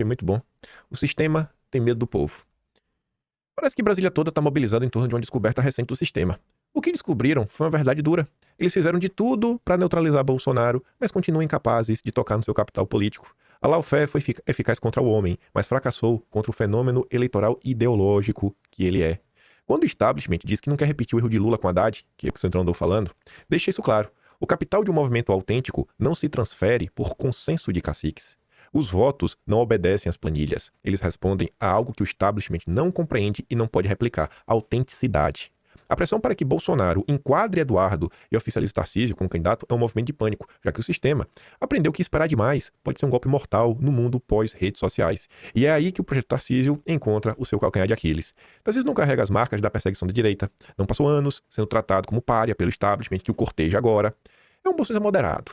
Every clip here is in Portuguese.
achei muito bom. O sistema tem medo do povo. Parece que Brasília toda está mobilizada em torno de uma descoberta recente do sistema. O que descobriram foi uma verdade dura. Eles fizeram de tudo para neutralizar Bolsonaro, mas continuam incapazes de tocar no seu capital político. A lawfare foi eficaz contra o homem, mas fracassou contra o fenômeno eleitoral ideológico que ele é. Quando o establishment diz que não quer repetir o erro de Lula com Haddad, que é o que o Centrão andou falando, deixa isso claro. O capital de um movimento autêntico não se transfere por consenso de caciques. Os votos não obedecem às planilhas. Eles respondem a algo que o establishment não compreende e não pode replicar: autenticidade. A pressão para que Bolsonaro enquadre Eduardo e oficialize Tarcísio como candidato é um movimento de pânico, já que o sistema aprendeu que esperar demais pode ser um golpe mortal no mundo pós-redes sociais. E é aí que o projeto Tarcísio encontra o seu calcanhar de Aquiles. Tarcísio não carrega as marcas da perseguição da direita, não passou anos sendo tratado como pária pelo establishment que o corteja agora. É um bolsonaro moderado.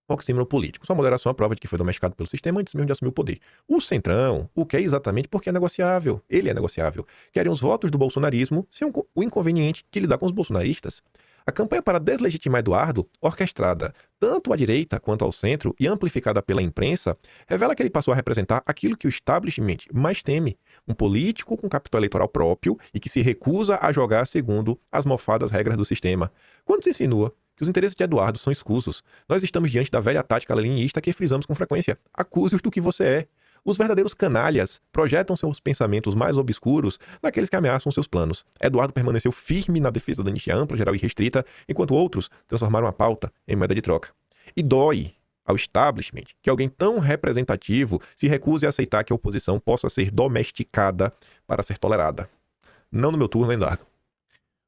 Oxímoron político. Sua moderação é a prova de que foi domesticado pelo sistema antes mesmo de assumir o poder. O Centrão o quer exatamente porque é negociável. Ele é negociável. Querem os votos do bolsonarismo sem o inconveniente de lidar com os bolsonaristas. A campanha para deslegitimar Eduardo, orquestrada tanto à direita quanto ao centro e amplificada pela imprensa, revela que ele passou a representar aquilo que o establishment mais teme: um político com capital eleitoral próprio e que se recusa a jogar segundo as mofadas regras do sistema. Quando se insinua que os interesses de Eduardo são escusos, nós estamos diante da velha tática leninista que frisamos com frequência: acuse-os do que você é. Os verdadeiros canalhas projetam seus pensamentos mais obscuros naqueles que ameaçam seus planos. Eduardo permaneceu firme na defesa da anistia ampla, geral e restrita, enquanto outros transformaram a pauta em moeda de troca. E dói ao establishment que alguém tão representativo se recuse a aceitar que a oposição possa ser domesticada para ser tolerada. Não no meu turno, Eduardo.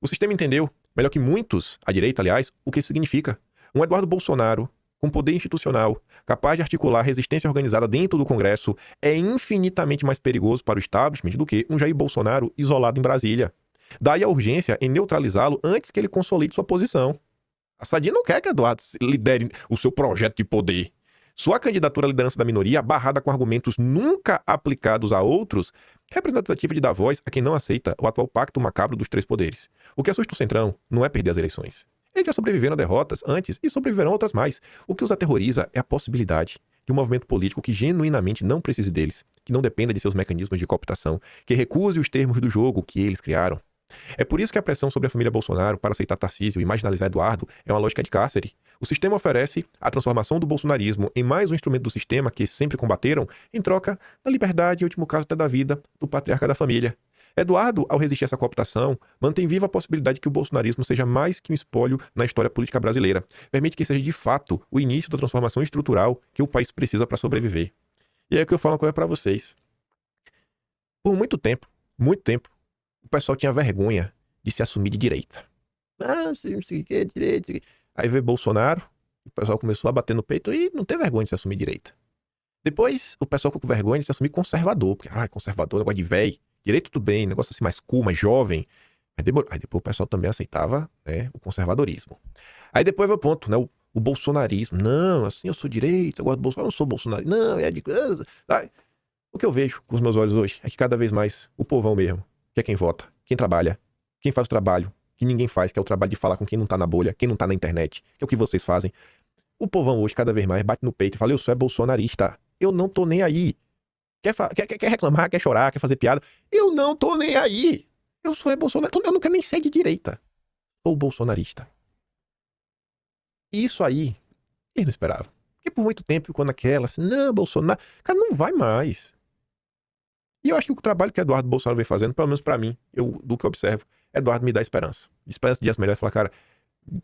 O sistema entendeu, melhor que muitos, à direita, aliás, o que isso significa. Um Eduardo Bolsonaro, com poder institucional, capaz de articular resistência organizada dentro do Congresso, é infinitamente mais perigoso para o establishment do que um Jair Bolsonaro isolado em Brasília. Daí a urgência em neutralizá-lo antes que ele consolide sua posição. A Sadia não quer que Eduardo lidere o seu projeto de poder. Sua candidatura à liderança da minoria, barrada com argumentos nunca aplicados a outros, representativa de dar voz a quem não aceita o atual pacto macabro dos três poderes. O que assusta o Centrão não é perder as eleições. Eles já sobreviveram a derrotas antes e sobreviverão outras mais. O que os aterroriza é a possibilidade de um movimento político que genuinamente não precise deles, que não dependa de seus mecanismos de cooptação, que recuse os termos do jogo que eles criaram. É por isso que a pressão sobre a família Bolsonaro para aceitar Tarcísio e marginalizar Eduardo é uma lógica de cárcere. O sistema oferece a transformação do bolsonarismo em mais um instrumento do sistema que sempre combateram, em troca da liberdade e, em último caso, até da vida do patriarca da família. Eduardo, ao resistir essa cooptação, mantém viva a possibilidade de que o bolsonarismo seja mais que um espólio na história política brasileira. Permite que seja, de fato, o início da transformação estrutural que o país precisa para sobreviver. E é que eu falo uma coisa para vocês. Por muito tempo, o pessoal tinha vergonha de se assumir de direita. Ah, não sei o que, direita. Aí veio Bolsonaro, o pessoal começou a bater no peito e não tem vergonha de se assumir direita. Depois, o pessoal ficou com vergonha de se assumir conservador, porque, conservador, negócio de véi. Direito tudo bem, negócio assim mais cool, mais jovem. Aí depois o pessoal também aceitava, né, o conservadorismo. Aí depois veio o ponto, né, o bolsonarismo. Não, assim, eu sou direita, eu gosto do Bolsonaro, eu não sou bolsonarista. Não, é de... O que eu vejo com os meus olhos hoje é que cada vez mais o povão mesmo, que é quem vota, quem trabalha, quem faz o trabalho que ninguém faz, que é o trabalho de falar com quem não tá na bolha, quem não tá na internet, que é o que vocês fazem. O povão hoje, cada vez mais, bate no peito e fala: eu sou bolsonarista, eu não tô nem aí. Quer reclamar, quer chorar, quer fazer piada, eu não tô nem aí. Eu sou bolsonarista, eu não quero nem ser de direita. Sou bolsonarista. Isso aí, eles não esperavam. Porque por muito tempo ficou naquela, assim, não, Bolsonaro, cara, não vai mais. E eu acho que o trabalho que Eduardo Bolsonaro vem fazendo, pelo menos pra mim, do que eu observo, Eduardo me dá esperança. Esperança de dias melhores, falar: cara,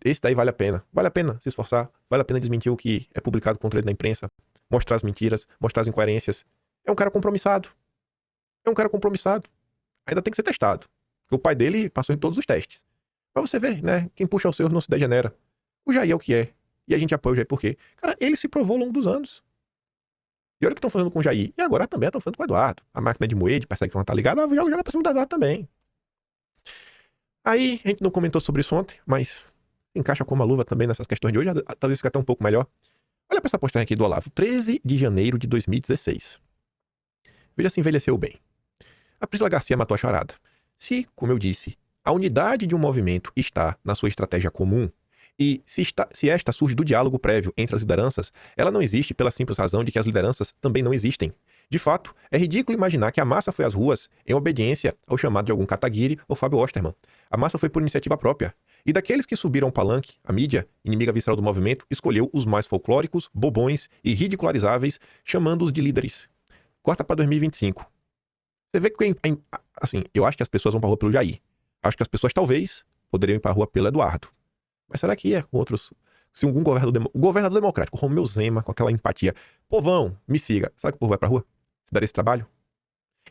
esse daí vale a pena se esforçar, vale a pena desmentir o que é publicado contra ele na imprensa, mostrar as mentiras, mostrar as incoerências. É um cara compromissado. Ainda tem que ser testado. Porque o pai dele passou em todos os testes. Pra você ver, né, quem puxa o seu não se degenera. O Jair é o que é. E a gente apoia o Jair por quê? Cara, ele se provou ao longo dos anos. E olha o que estão fazendo com o Jair. E agora também estão fazendo com o Eduardo. A máquina de moer, de perseguir que não tá ligada, joga pra cima do Eduardo também. Aí, a gente não comentou sobre isso ontem, mas encaixa como uma luva também nessas questões de hoje. Talvez fique até um pouco melhor. Olha pra essa postagem aqui do Olavo. 13 de janeiro de 2016. Veja se envelheceu bem. A Priscila Garcia matou a charada. Se, como eu disse, a unidade de um movimento está na sua estratégia comum, e se esta surge do diálogo prévio entre as lideranças, ela não existe pela simples razão de que as lideranças também não existem. De fato, é ridículo imaginar que a massa foi às ruas em obediência ao chamado de algum Kataguiri ou Fábio Osterman. A massa foi por iniciativa própria. E daqueles que subiram ao palanque, a mídia, inimiga visceral do movimento, escolheu os mais folclóricos, bobões e ridicularizáveis, chamando-os de líderes. Corta para 2025. Você vê que, assim, eu acho que as pessoas vão pra rua pelo Jair. Acho que as pessoas talvez poderiam ir pra rua pelo Eduardo. Mas será que é com outros... Se algum governador democrático, Romeu Zema, com aquela empatia, povão, me siga, será que o povo vai pra rua? Se dar esse trabalho?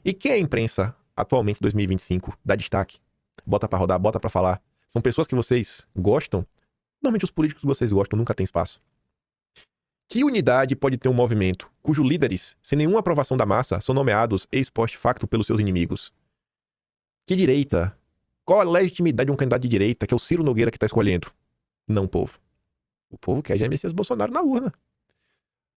E quem é a imprensa atualmente, 2025, dá destaque? Bota pra rodar, bota pra falar. São pessoas que vocês gostam? Normalmente os políticos que vocês gostam nunca tem espaço. Que unidade pode ter um movimento cujos líderes, sem nenhuma aprovação da massa, são nomeados ex post facto pelos seus inimigos? Que direita? Qual a legitimidade de um candidato de direita, que é o Ciro Nogueira que está escolhendo? Não, povo. O povo quer Jair Messias Bolsonaro na urna.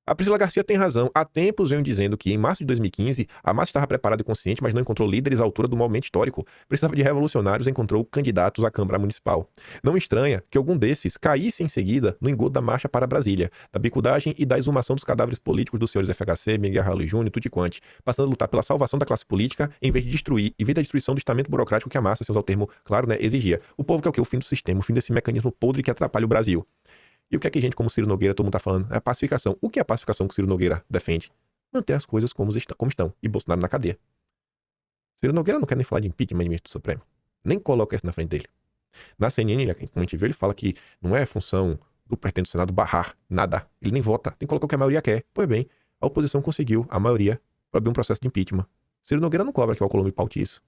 A Priscila Garcia tem razão. Há tempos venho dizendo que, em março de 2015, a massa estava preparada e consciente, mas não encontrou líderes à altura do momento histórico. Precisava de revolucionários e encontrou candidatos à Câmara Municipal. Não estranha que algum desses caísse em seguida no engodo da marcha para Brasília, da bicudagem e da exumação dos cadáveres políticos dos senhores FHC, Miguel Raul Júnior e tudo quanto, passando a lutar pela salvação da classe política em vez de destruir, e ver da destruição do estamento burocrático que a massa, sem usar o termo claro, né, exigia. O povo quer o quê? O fim do sistema, o fim desse mecanismo podre que atrapalha o Brasil. E o que é que gente como Ciro Nogueira, todo mundo tá falando? É a pacificação. O que é a pacificação que Ciro Nogueira defende? Manter as coisas como estão. E Bolsonaro na cadeia. Ciro Nogueira não quer nem falar de impeachment do ministro do Supremo. Nem coloca isso na frente dele. Na CNN, como a gente viu, ele fala que não é função do presidente do Senado barrar nada. Ele nem vota. Tem que colocar o que a maioria quer. Pois bem, a oposição conseguiu a maioria para abrir um processo de impeachment. Ciro Nogueira não cobra que o Alcolumbre paute isso.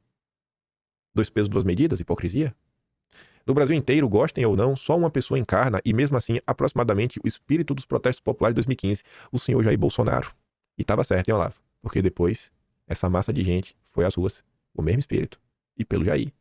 2 pesos, 2 medidas? Hipocrisia? No Brasil inteiro, gostem ou não, só uma pessoa encarna, e mesmo assim, aproximadamente, o espírito dos protestos populares de 2015, o senhor Jair Bolsonaro. E estava certo, hein, Olavo? Porque depois, essa massa de gente foi às ruas, o mesmo espírito, e pelo Jair.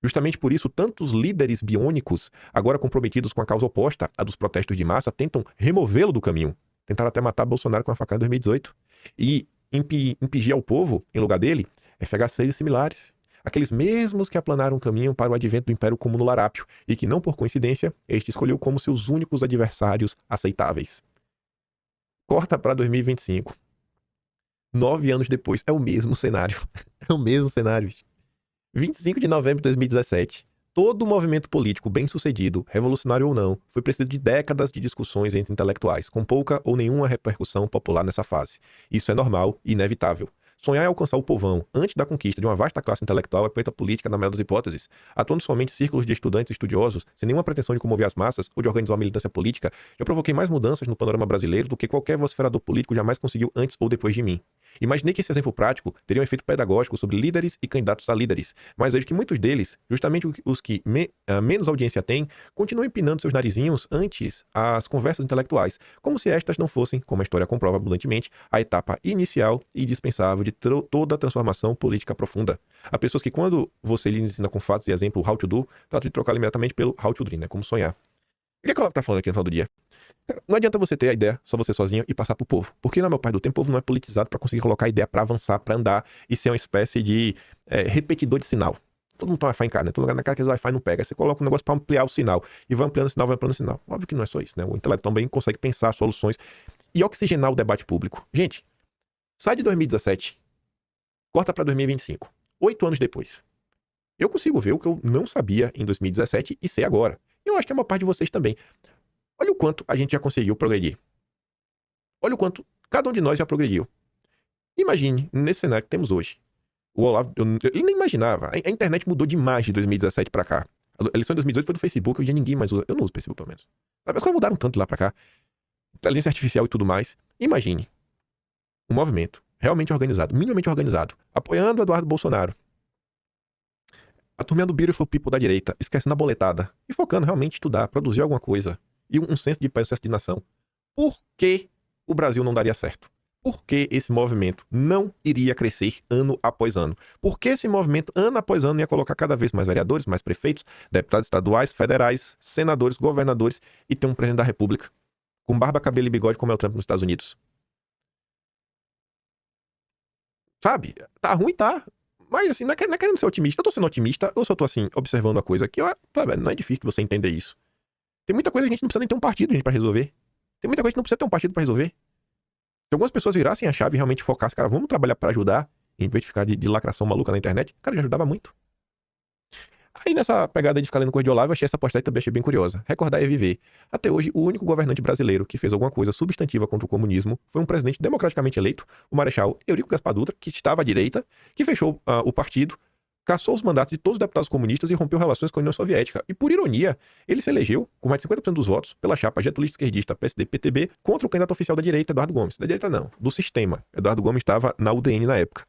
Justamente por isso, tantos líderes biônicos, agora comprometidos com a causa oposta à dos protestos de massa, tentam removê-lo do caminho. Tentaram até matar Bolsonaro com a facada em 2018. E impingir ao povo, em lugar dele, FHCs e similares. Aqueles mesmos que aplanaram o caminho para o advento do Império como no Larápio, e que não por coincidência, este escolheu como seus únicos adversários aceitáveis. Corta para 2025. 9 anos depois, é o mesmo cenário. É o mesmo cenário. 25 de novembro de 2017. Todo movimento político bem-sucedido, revolucionário ou não, foi preciso de décadas de discussões entre intelectuais, com pouca ou nenhuma repercussão popular nessa fase. Isso é normal e inevitável. Sonhar em alcançar o povão antes da conquista de uma vasta classe intelectual é feita política na melhor das hipóteses. Atuando somente círculos de estudantes e estudiosos, sem nenhuma pretensão de comover as massas ou de organizar uma militância política, já provoquei mais mudanças no panorama brasileiro do que qualquer vociferador político jamais conseguiu antes ou depois de mim. Imaginei que esse exemplo prático teria um efeito pedagógico sobre líderes e candidatos a líderes, mas vejo que muitos deles, justamente os que menos audiência têm, continuam empinando seus narizinhos antes às conversas intelectuais, como se estas não fossem, como a história comprova abundantemente, a etapa inicial e indispensável de toda a transformação política profunda. Há pessoas que, quando você lhes ensina com fatos e exemplo how to do, tratam de trocar imediatamente pelo how to dream, né? Como sonhar. O que é que ela tá falando aqui no final do dia? Não adianta você ter a ideia, só você sozinho, e passar pro povo. Porque, na maior parte do tempo, o povo não é politizado para conseguir colocar a ideia para avançar, para andar e ser uma espécie de repetidor de sinal. Todo mundo tem Wi-Fi em casa, né? Todo lugar na casa que o Wi-Fi não pega. Aí você coloca um negócio para ampliar o sinal. E vai ampliando o sinal, vai ampliando o sinal. Óbvio que não é só isso, né? O intelecto também consegue pensar soluções e oxigenar o debate público. Gente, sai de 2017, corta para 2025. 8 anos depois. Eu consigo ver o que eu não sabia em 2017 e sei agora. Eu acho que é uma parte de vocês também. Olha o quanto a gente já conseguiu progredir. Olha o quanto cada um de nós já progrediu. Imagine, nesse cenário que temos hoje. O Olavo, ele nem imaginava. A internet mudou demais de 2017 pra cá. A eleição de 2018 foi do Facebook, hoje ninguém mais usa. Eu não uso o Facebook, pelo menos. As coisas mudaram tanto de lá pra cá. Inteligência artificial e tudo mais. Imagine um movimento realmente organizado, minimamente organizado, apoiando Eduardo Bolsonaro. A turminha do Beautiful People da direita, esquecendo a boletada e focando realmente em estudar, produzir alguma coisa e um senso de país, um senso de nação. Por que o Brasil não daria certo? Por que esse movimento não iria crescer ano após ano? Por que esse movimento, ano após ano, ia colocar cada vez mais vereadores, mais prefeitos, deputados estaduais, federais, senadores, governadores e ter um presidente da República com barba, cabelo e bigode como é o Trump nos Estados Unidos? Sabe? Tá ruim, tá. Mas assim, não é querendo ser otimista. Eu tô sendo otimista, eu só tô assim, observando a coisa aqui. Não é difícil você entender isso. Tem muita coisa que a gente não precisa nem ter um partido, gente, pra resolver. Tem muita coisa que não precisa ter um partido pra resolver. Se algumas pessoas virassem a chave e realmente focassem, cara, vamos trabalhar pra ajudar, em vez de ficar de lacração maluca na internet, cara, já ajudava muito. Aí nessa pegada de ficar lendo coisa de Olavo, eu achei essa postagem também achei bem curiosa. Recordar é viver. Até hoje, o único governante brasileiro que fez alguma coisa substantiva contra o comunismo foi um presidente democraticamente eleito, o Marechal Eurico Gaspar Dutra, que estava à direita, que fechou o partido, cassou os mandatos de todos os deputados comunistas e rompeu relações com a União Soviética. E por ironia, ele se elegeu, com mais de 50% dos votos, pela chapa getulista esquerdista PSD-PTB contra o candidato oficial da direita, Eduardo Gomes. Da direita não, do sistema. Eduardo Gomes estava na UDN na época.